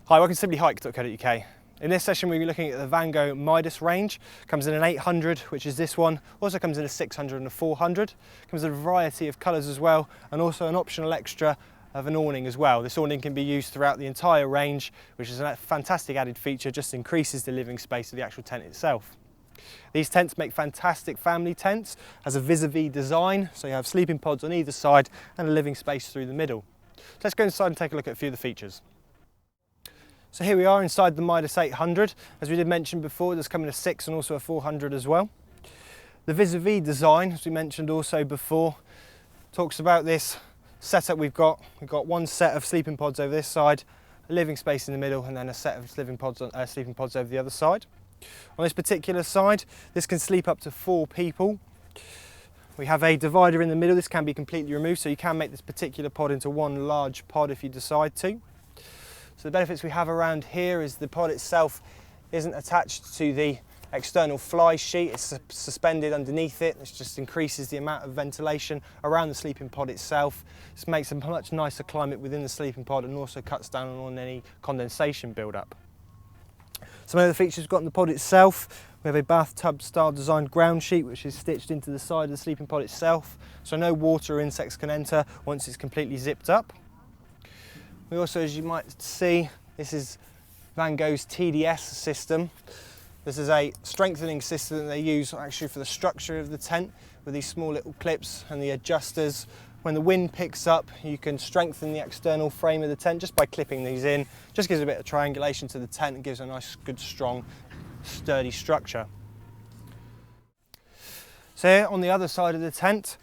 Hi, welcome to simplyhike.co.uk. In this session we'll be looking at the Vango Midas range. Comes in an 800, which is this one. Also comes in a 600 and a 400. Comes in a variety of colours as well, and also an optional extra of an awning as well. This awning can be used throughout the entire range, which is a fantastic added feature, just increases the living space of the actual tent itself. These tents make fantastic family tents, has a vis-a-vis design, so you have sleeping pods on either side and a living space through the middle. So let's go inside and take a look at a few of the features. So here we are inside the Midas 800. As we did mention before, it does come in a 6 and also a 400 as well. The vis-a-vis design, as we mentioned also before, talks about this setup we've got. We've got one set of sleeping pods over this side, a living space in the middle, and then a set of sleeping pods over the other side. On this particular side, this can sleep up to 4 people. We have a divider in the middle. This can be completely removed, so you can make this particular pod into one large pod if you decide to. So the benefits we have around here is the pod itself isn't attached to the external fly sheet, it's suspended underneath it. This just increases the amount of ventilation around the sleeping pod itself. This makes a much nicer climate within the sleeping pod and also cuts down on any condensation build-up. Some other features we've got in the pod itself, we have a bathtub style designed ground sheet which is stitched into the side of the sleeping pod itself, so no water or insects can enter once it's completely zipped up. We also, as you might see, this is Vango's Tdf system. This is a strengthening system that they use actually for the structure of the tent with these small little clips and the adjusters. When the wind picks up, you can strengthen the external frame of the tent just by clipping these in. Just gives a bit of triangulation to the tent and gives a nice, good, strong, sturdy structure. So here on the other side of the tent,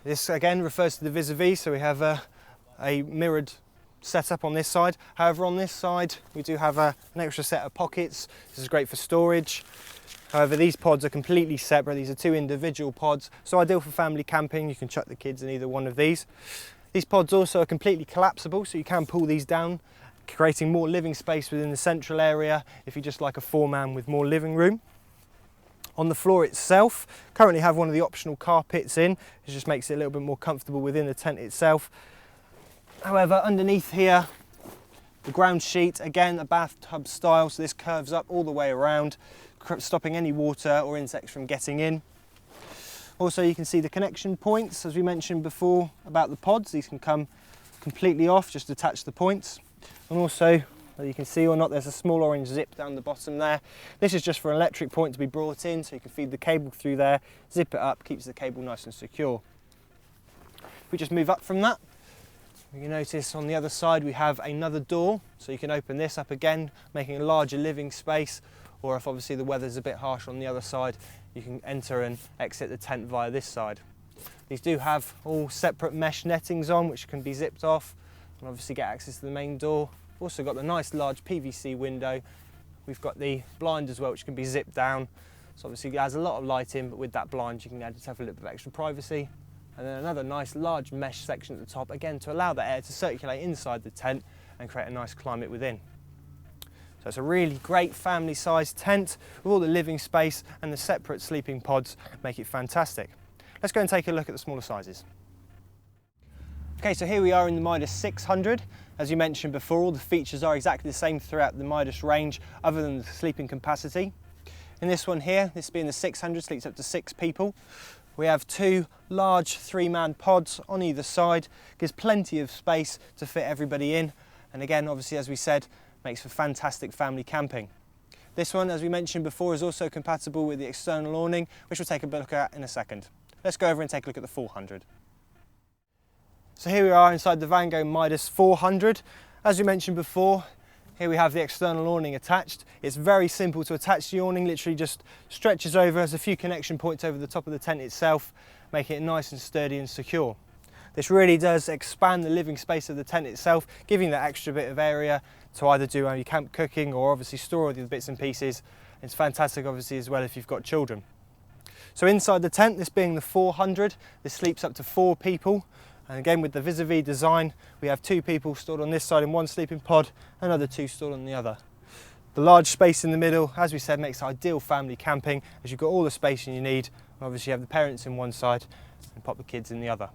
this again refers to the vis-a-vis, so we have a mirrored setup on this side. However, on this side we do have an extra set of pockets. This is great for storage. However, these pods are completely separate. These are 2 individual pods, so ideal for family camping. You can chuck the kids in either one of these. These pods also are completely collapsible, so you can pull these down, creating more living space within the central area if you just like a 4-man with more living room. On the floor itself, currently have one of the optional carpets in. It just makes it a little bit more comfortable within the tent itself. However, underneath here, the ground sheet, again a bathtub style, so this curves up all the way around, stopping any water or insects from getting in. Also, you can see the connection points, as we mentioned before about the pods. These can come completely off, just attach the points. And also, whether you can see or not, there's a small orange zip down the bottom there. This is just for an electric point to be brought in, so you can feed the cable through there, zip it up, keeps the cable nice and secure. If we just move up from that, you notice on the other side we have another door, so you can open this up again, making a larger living space, or if obviously the weather's a bit harsh on the other side, you can enter and exit the tent via this side. These do have all separate mesh nettings on which can be zipped off and obviously get access to the main door. Also got the nice large PVC window. We've got the blind as well which can be zipped down, so obviously it has a lot of light in, but with that blind you can add yourself a little bit of extra privacy. And then another nice large mesh section at the top, again to allow the air to circulate inside the tent and create a nice climate within. So it's a really great family sized tent with all the living space, and the separate sleeping pods make it fantastic. Let's go and take a look at the smaller sizes. Okay, so here we are in the Midas 600. As you mentioned before, all the features are exactly the same throughout the Midas range other than the sleeping capacity. In this one here, this being the 600, sleeps up to 6 people. We have 2 large 3-man pods on either side, gives plenty of space to fit everybody in, and again, obviously, as we said, makes for fantastic family camping. This one, as we mentioned before, is also compatible with the external awning, which we'll take a look at in a second. Let's go over and take a look at the 400. So here we are inside the Vango Midas 400. As we mentioned before, here we have the external awning attached. It's very simple to attach the awning, literally just stretches over, has a few connection points over the top of the tent itself, making it nice and sturdy and secure. This really does expand the living space of the tent itself, giving that extra bit of area to either do your camp cooking or obviously store all the bits and pieces. It's fantastic obviously as well if you've got children. So inside the tent, this being the 400, this sleeps up to 4 people. And again, with the vis-a-vis design, we have 2 people stored on this side in one sleeping pod, another 2 stored on the other. The large space in the middle, as we said, makes ideal family camping as you've got all the space you need. And obviously you have the parents in one side and pop the kids in the other.